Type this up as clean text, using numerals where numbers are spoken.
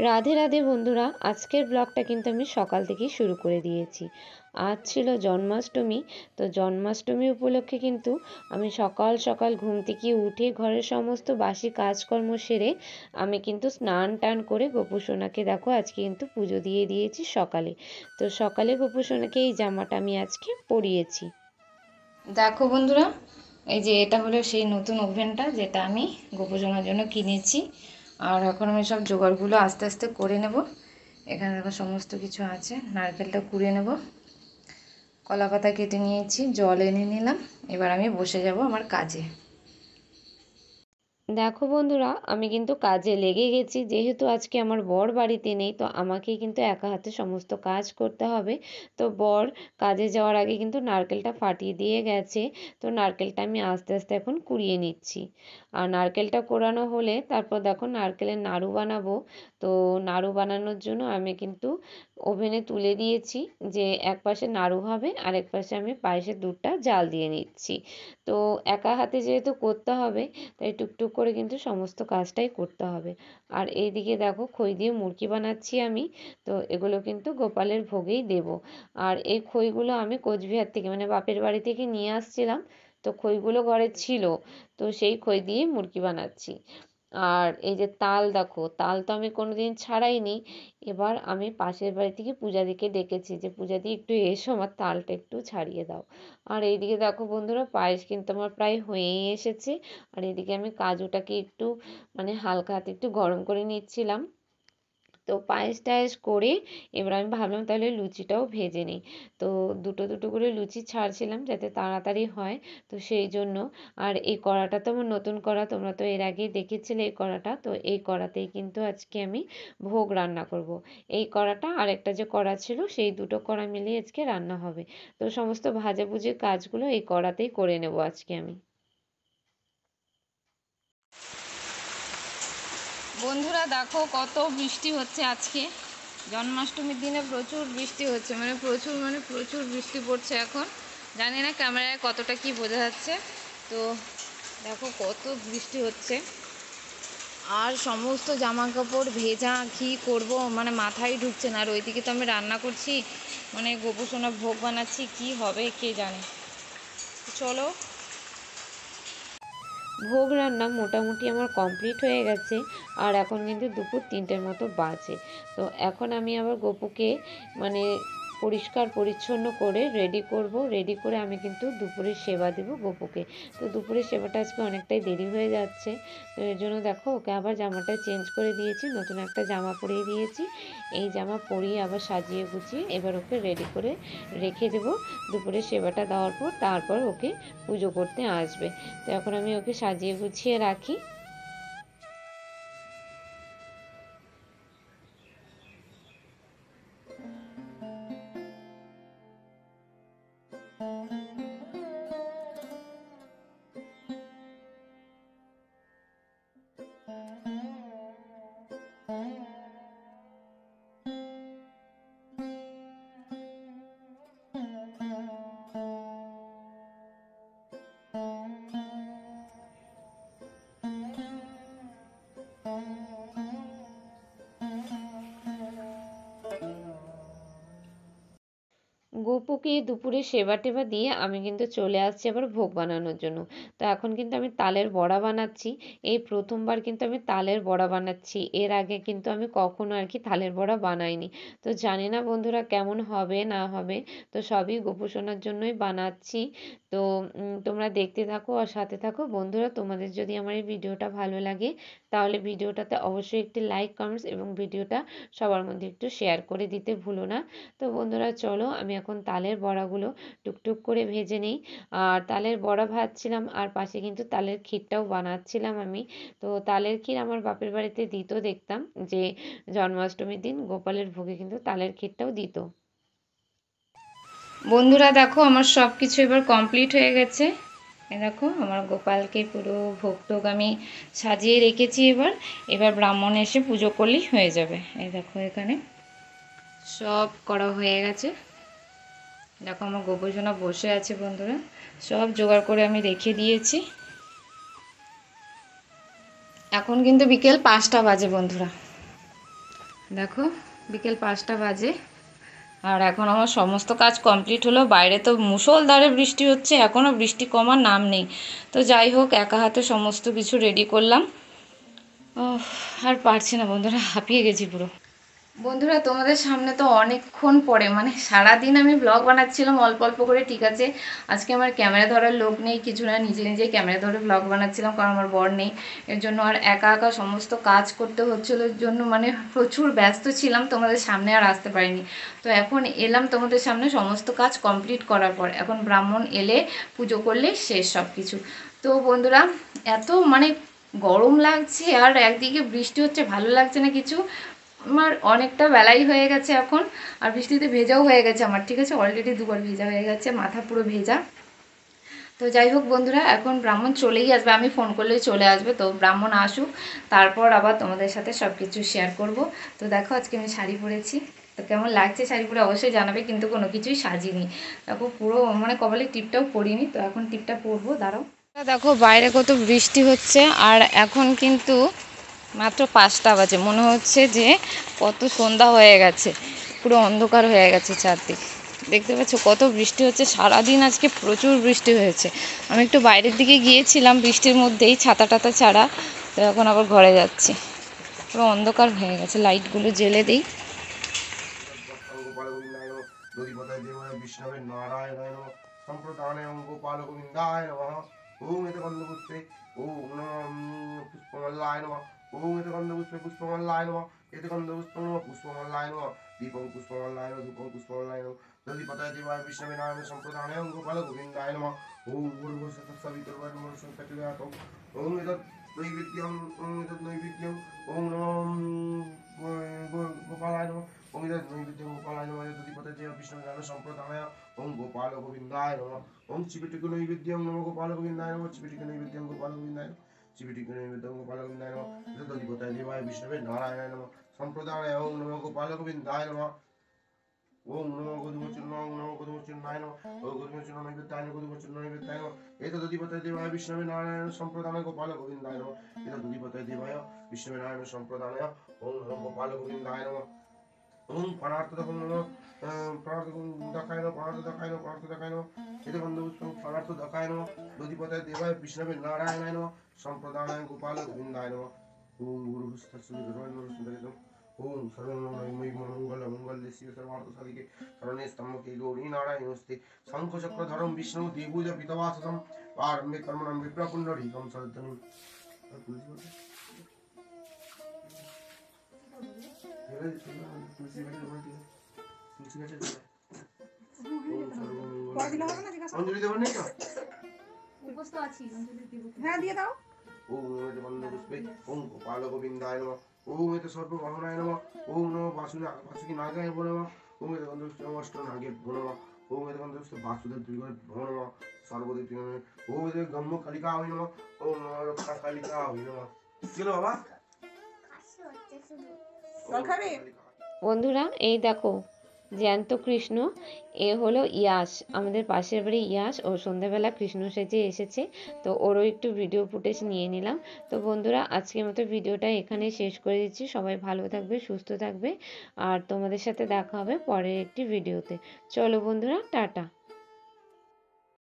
রাধে রাধে বন্ধুরা, আজকের ব্লগটা কিন্তু আমি সকাল থেকেই শুরু করে দিয়েছি। আজ ছিল জন্মাষ্টমী। তো জন্মাষ্টমী উপলক্ষে কিন্তু আমি সকাল সকাল ঘুম থেকে উঠে ঘরের সমস্ত বাসি কাজকর্ম সেরে আমি কিন্তু স্নান টান করে গোপুসোনাকে দেখো আজকে কিন্তু পুজো দিয়ে দিয়েছি সকালে। তো সকালে গোপুসোনাকে এই জামাটা আমি আজকে পরিয়েছি। দেখো বন্ধুরা, এই যে এটা হলো সেই নতুন ওভেনটা যেটা আমি গোপুজনের জন্য কিনেছি। আর এখন আমি সব জোগাড়গুলো আস্তে আস্তে করে নেব। এখানে দেখো সমস্ত কিছু আছে। নারকেলটা কুড়িয়ে নেব, কলা পাতা কেটে নিয়েছি, জল এনে নিলাম। এবার আমি বসে যাব আমার কাজে। দেখো বন্ধুরা, আমি কিন্তু কাজে লেগে গেছি। যেহেতু আজকে আমার বর বাড়িতে নেই, তো আমাকেই কিন্তু একা হাতে সমস্ত কাজ করতে হবে। তো বর কাজে যাওয়ার আগে কিন্তু নারকেলটা ফাটিয়ে দিয়ে গেছে। তো নারকেলটা আমি আস্তে আস্তে এখন কুড়িয়ে নিচ্ছি। আর নারকেলটা কোরানো হলে তারপর দেখো নারকেলের নাড়ু বানাবো। তো নাড়ু বানানোর জন্য আমি কিন্তু ওভেনে তুলে দিয়েছি, যে এক পাশে নাড়ু হবে আর এক পাশে আমি পায়েসের দুধটা জাল দিয়ে নিচ্ছি। তো একা হাতে যেহেতু করতে হবে, তাই টুকটুক করে কিন্তু সমস্ত কাজটাই করতে হবে। আর এইদিকে দেখো খই দিয়ে মুড়কি বানাচ্ছি আমি। তো এগুলো কিন্তু গোপালের ভোগেই দেব। আর এই খইগুলো আমি কোচবিহার থেকে মানে বাপের বাড়ি থেকে নিয়ে আসছিলাম। তো খইগুলো ঘরে ছিল, তো সেই খই দিয়ে মুড়কি বানাচ্ছি। আর এই যে তাল, দেখো তাল তো আমি কোনোদিন ছাড়াইনি। এবার আমি পাশের বাড়ি থেকে পূজাদিকে ডেকেছি যে পূজাদি একটু এসো, আমার তালটা একটু ছাড়িয়ে দাও। আর এইদিকে দেখো বন্ধুরা, পায়েস কিন্তু আমার প্রায় হয়েই এসেছে। আর এদিকে আমি কাজুটাকে একটু মানে হালকা হাতে একটু গরম করে নিচ্ছিলাম। তো পায়েস টায়েস করে এবার আমি ভাবলাম তাহলে লুচিটাও ভেজে নিই। তো দুটো দুটো করে লুচি ছাড়ছিলাম যাতে তাড়াতাড়ি হয়। তো সেই জন্য। আর এই কড়াটা তো আমার নতুন কড়া, তোমরা তো এর আগেই দেখেছিলে এই কড়াটা। তো এই কড়াতেই কিন্তু আজকে আমি ভোগ রান্না করব। এই কড়াটা আর একটা যে কড়া ছিল, সেই দুটো কড়া মিলিয়ে আজকে রান্না হবে। তো সমস্ত ভাজাভুজির কাজগুলো এই কড়াতেই করে নেব আজকে আমি। বন্ধুরা দেখো কত বৃষ্টি হচ্ছে আজকে। জন্মাষ্টমীর দিনে প্রচুর বৃষ্টি হচ্ছে, প্রচুর বৃষ্টি পড়ছে এখন। জানি না ক্যামেরায় কতটা কি বোঝা যাচ্ছে। তো দেখো কত বৃষ্টি হচ্ছে। আর সমস্ত জামা কাপড় ভেজা, কী করব মানে মাথায় ঢুকছে না। আর ওইদিকে তো আমি রান্না করছি, মানে গোপুসোনা ভোগ বানাচ্ছি, কি হবে কে জানে। চলো। ভোগ রান্না মোটামুটি আমার কমপ্লিট হয়ে গেছে। আর এখন কিন্তু দুপুর 3টের মতো বাজে। তো এখন আমি আবার গপুকে মানে পরিষ্কার পরিচ্ছন্ন করে রেডি করব। রেডি করে আমি কিন্তু দুপুরের সেবা দেব গপুকে। তো দুপুরের সেবাটা আজকে অনেকটাই দেরি হয়ে যাচ্ছে। তো এর জন্য দেখো ওকে আবার জামাটা চেঞ্জ করে দিয়েছি, নতুন একটা জামা পরিয়ে দিয়েছি। এই জামা পরিয়ে আবার সাজিয়ে গুছিয়ে এবার ওকে রেডি করে রেখে দেব। দুপুরের সেবাটা দেওয়ার পর তারপর ওকে পুজো করতে আসবে। তো এখন আমি ওকে সাজিয়ে গুছিয়ে রাখি। গপুকে দুপুরে সেবা টেবা দিয়ে আমি কিন্তু চলে আসছি আবার ভোগ বানানোর জন্য। তো এখন কিন্তু আমি তালের বড়া বানাচ্ছি। এই প্রথমবার কিন্তু আমি তালের বড়া বানাচ্ছি, এর আগে কিন্তু আমি কখনো আর কি তালের বড়া বানাইনি। তো জানি না বন্ধুরা কেমন হবে না হবে। তো সবই গোপুসোনার জন্যই বানাচ্ছি। তো তোমরা দেখতে থাকো আর সাথে থাকো বন্ধুরা। তোমাদের যদি আমার এই ভিডিওটা ভালো লাগে, তাহলে ভিডিওটাতে অবশ্যই একটি লাইক কমেন্টস এবং ভিডিওটা সবার মধ্যে একটু শেয়ার করে দিতে ভুলো না। তো বন্ধুরা চলো, আমি এখন তালের বড়াগুলো টুকটুক করে ভেজে নিই। আর তালের বড়া ভাজছিলাম আর পাশে কিন্তু তালের ক্ষীরটাও বানাচ্ছিলাম আমি। তো তালের ক্ষীর আমার বাপের বাড়িতে দিত, দেখতাম যে জন্মাষ্টমীর দিন গোপালের ভোগে কিন্তু তালের ক্ষীরটাও দিত। বন্ধুরা দেখো আমার সব কিছু এবার কমপ্লিট হয়ে গেছে। এই দেখো আমার গোপালকে পুরো ভোগ টোগ আমি সাজিয়ে রেখেছি। এবার এবার ব্রাহ্মণ এসে পুজো করলেই হয়ে যাবে। এই দেখো এখানে সব করা হয়ে গেছে। দেখো আমার গোপুসোনা বসে আছে বন্ধুরা, সব জোগাড় করে আমি রেখে দিয়েছি। এখন কিন্তু বিকেল 5টা বাজে বন্ধুরা। দেখো বিকেল 5টা বাজে, আর এখন আমার সমস্ত কাজ কমপ্লিট হলো। বাইরে তো মুষলধারে বৃষ্টি হচ্ছে, এখনও বৃষ্টি কমার নাম নেই। তো যাই হোক, একা হাতে সমস্ত কিছু রেডি করলাম। আর পারছি না বন্ধুরা, হাঁপিয়ে গেছি পুরো। বন্ধুরা তোমাদের সামনে তো অনেকক্ষণ পরে, মানে সারাদিন আমি ব্লগ বানাচ্ছিলাম অল্প অল্প করে, ঠিক আছে। আজকে আমার ক্যামেরা ধরার লোক নেই কিছু না, নিজে নিজে ক্যামেরা ধরে ব্লগ বানাচ্ছিলাম, কারণ আমার বর নেই। এর জন্য আর একা একা সমস্ত কাজ করতে হচ্ছিলো, এর জন্য মানে প্রচুর ব্যস্ত ছিলাম, তোমাদের সামনে আর আসতে পারিনি। তো এখন এলাম তোমাদের সামনে সমস্ত কাজ কমপ্লিট করার পর। এখন ব্রাহ্মণ এলে পুজো করলে শেষ সব কিছু। তো বন্ধুরা, এত মানে গরম লাগছে আর একদিকে বৃষ্টি হচ্ছে, ভালো লাগছে না কিছু। আমার অনেকটা বেলাই হয়ে গেছে এখন, আর বৃষ্টিতে ভেজাও হয়ে গেছে আমার, ঠিক আছে। অলরেডি 2বার ভেজা হয়ে গেছে, মাথা পুরো ভেজা। তো যাই হোক বন্ধুরা, এখন ব্রাহ্মণ চলেই আসবে, আমি ফোন করলে চলে আসবে। তো ব্রাহ্মণ আসুক, তারপর আবার তোমাদের সাথে সব কিছু শেয়ার করব। তো দেখো আজকে আমি শাড়ি পরেছি, তো কেমন লাগছে শাড়ি পরে অবশ্যই জানাবে, কিন্তু কোনো কিছুই সাজিনি। দেখো পুরো মানে কপালে টিপটাও পরিনি, তো এখন টিপটা পরবো, দাঁড়াও। দেখো বাইরে কত বৃষ্টি হচ্ছে, আর এখন কিন্তু মাত্র 5টা বাজে। মনে হচ্ছে যে কত সন্ধ্যা হয়ে গেছে, পুরো অন্ধকার হয়ে গেছে চারদিক। দেখতে পাচ্ছ কত বৃষ্টি হচ্ছে, সারাদিন আজকে প্রচুর বৃষ্টি হয়েছে। আমি একটু বাইরের দিকে গিয়েছিলাম বৃষ্টির মধ্যেই, ছাতা টাতা ছাড়া। তো এখন আবার ঘরে যাচ্ছি, পুরো অন্ধকার হয়ে গেছে, লাইটগুলো জ্বেলে দিই। ওম এতে গন্ধপুষ্পে পুষ্পমাল্লায় নমঃ, এতে গন্ধপুষ্পে নমঃ পুষ্পমাল্লায় নমঃ, দীপং পুষ্পমাল্লায় নমঃ, ধূপং পুষ্পমাল্লায় নমঃ, দধিপতায় দেবায় বিষ্ণবে নারায়ণ সম্প্রদানায় গোপাল গোবিন্দায় নমঃ। ওম ভূর্ভুবস্সুতঃ সবিতুর্বরেণ্যং ওম এতৎ নৈবেদ্যং, ওম এতৎ নৈবেদ্যং, ওম নমঃ গোপালায় নমঃ, ওম এতৎ নৈবেদ্যং গোপালায় নমঃ, দধিপতায় দেবায় বিষ্ণবে নারায়ণ সম্প্রদানায় ওম গোপাল গোবিন্দায় নমঃ। ওম চিবিটিক নৈবেদ্যং নমঃ গোপাল গোবিন্দায় নমঃ, চিবিটিক নৈবেদ্যং গোপাল গোবিন্দায় নমঃ, চিবিটিক নৈবেদ্যং গোপাল গোবিন্দায় নমঃ, দধিপতায় দেবায় বিষ্ণবে নারায়ণায় নমঃ সম্প্রদানায় ওম নমঃ গোপাল গোবিন্দায় নমঃ। ওম নমো গধূমচূর্ণ, ওম নমো গধূমচূর্ণায় নমঃ, ওম গধূমচূর্ণ নৈবেদ্যায় নমঃ, গধূমচূর্ণ নৈবেদ্যায় নমঃ, এতদ্ দধিপতায় দেবায় বিষ্ণবে নারায়ণ সম্প্রদানায় গোপাল গোবিন্দায় নমঃ, এতদ্ দধিপতায় দেবায় বিষ্ণবে নারায়ণ সম্প্রদানায় ওম নমো গোপাল গোবিন্দায় নমঃ। ওম প্রাণার্থদকং নমঃ, প্রাণার্থদকায় নমঃ, প্রাণার্থদকায় নমঃ, প্রাণার্থদকায় নমঃ, এতে গন্ধপুষ্পং প্রাণার্থদকায় নমঃ, দধিপতায় দেবায় বিষ্ণবে নারায়ণায় নমঃ সম্প্রদানায় গোপাল গোবিন্দায় নমঃ। ওম গুরুঃ ওম সর্বমঙ্গলময়ী মঙ্গলে শিবে সর্বার্থ সাধিকে শরণ্যে স্তম্ভকে গৌরী নারায়ণস্তে শঙ্খ চক্র ধরম বিষ্ণু দেবুজ পিতবাসসম আরম্ভে কর্মণম বিপ্রপুণ্ডরীকম সদতনু। অঞ্জলি দেবেন না? উপস্থিত আছি, অঞ্জলি দেব। হ্যাঁ দিয়ে দাও। ওম নমো গন্ধপুষ্পে ওম গোপাল গোবিন্দায় নমঃ, ওম এতে সর্ববাহনায় নমঃ, ওম নমো বাসুকি নাগায় নমঃ, ওম এতে গন্ধপুষ্পে অষ্ট নাগে নমঃ, ওম এতে গন্ধপুষ্পে বাসুদেব ত্রিগুণে নমঃ, সর্বদেব ত্রিগুণে, ওম এতে ব্রহ্ম কালিকা হই নমঃ, ওম নমো রক্ষা কালিকা হই নমঃ। কি হলো বাবা? বন্ধুরা এই দেখো জ্যান্ত কৃষ্ণ, এ হলো ইয়াস, আমাদের পাশের বাড়ি ইয়াস। ও সন্ধ্যাবেলা কৃষ্ণ সেজে এসেছে, তো ওরও একটু ভিডিও ফুটেজ নিয়ে নিলাম। তো বন্ধুরা আজকের মতো ভিডিওটা এখানে শেষ করে দিচ্ছি। সবাই ভালো থাকবে, সুস্থ থাকবে, আর তোমাদের সাথে দেখা হবে পরের একটি ভিডিওতে। চলো বন্ধুরা, টাটা।